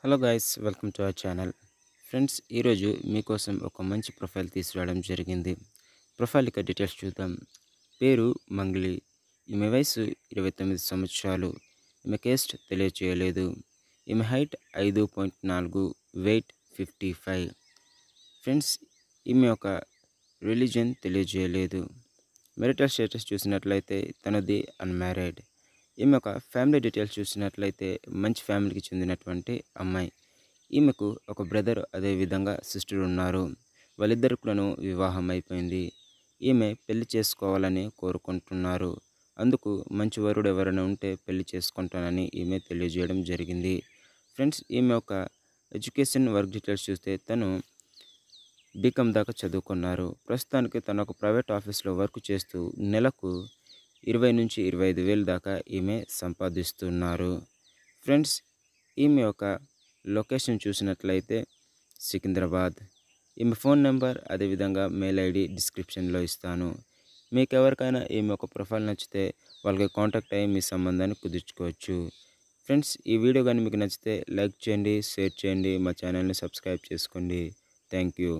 Hello guys, welcome to our channel. Friends, ఈరోజు మీకోసం ఒక మంచి ప్రొఫైల్ తీసుకురావడం జరిగింది. ప్రొఫైల్ యొక్క డీటెయిల్స్ చూద్దాం. పేరు మంగ్లీ. ఈమె వయసు 29 సంవత్సరాలు. ఈమె కేస్ట్ తెలియచేయలేదు. ఈమె హైట్ 5.4, వెయిట్ 55. ఫ్రెండ్స్, ఈమె యొక్క రిలీజన్ తెలియజేయలేదు. మెరిటల్ స్టేటస్ చూసినట్లయితే తనది అన్మ్యారీడ్. ఈమె యొక్క ఫ్యామిలీ డీటెయిల్స్ చూసినట్లయితే మంచి ఫ్యామిలీకి చెందినటువంటి అమ్మాయి. ఈమెకు ఒక బ్రదర్ అదేవిధంగా సిస్టర్ ఉన్నారు. వాళ్ళిద్దరికులను వివాహం అయిపోయింది. ఈమె పెళ్లి చేసుకోవాలని కోరుకుంటున్నారు. అందుకు మంచి వరుడు ఎవరైనా ఉంటే పెళ్లి చేసుకుంటానని ఈమె తెలియజేయడం జరిగింది. ఫ్రెండ్స్, ఈమె యొక్క ఎడ్యుకేషన్ వర్క్ డీటెయిల్స్ చూస్తే తను బీకామ్ దాకా చదువుకున్నారు. ప్రస్తుతానికి తను ఒక ప్రైవేట్ ఆఫీస్లో వర్క్ చేస్తూ నెలకు 20,000-25,000 దాకా ఈమె సంపాదిస్తున్నారు. ఫ్రెండ్స్, ఈమె యొక్క లొకేషన్ చూసినట్లయితే సికింద్రాబాద్. ఈమె ఫోన్ నెంబర్ అదేవిధంగా మెయిల్ ఐడి డిస్క్రిప్షన్లో ఇస్తాను. మీకు ఎవరికైనా ఈమె ఒక ప్రొఫైల్ నచ్చితే వాళ్ళకి కాంటాక్ట్ అయ్యి మీ సంబంధాన్ని కుదుర్చుకోవచ్చు. ఫ్రెండ్స్, ఈ వీడియో కానీ మీకు నచ్చితే లైక్ చేయండి, షేర్ చేయండి, మా ఛానల్ని సబ్స్క్రైబ్ చేసుకోండి. Thank you.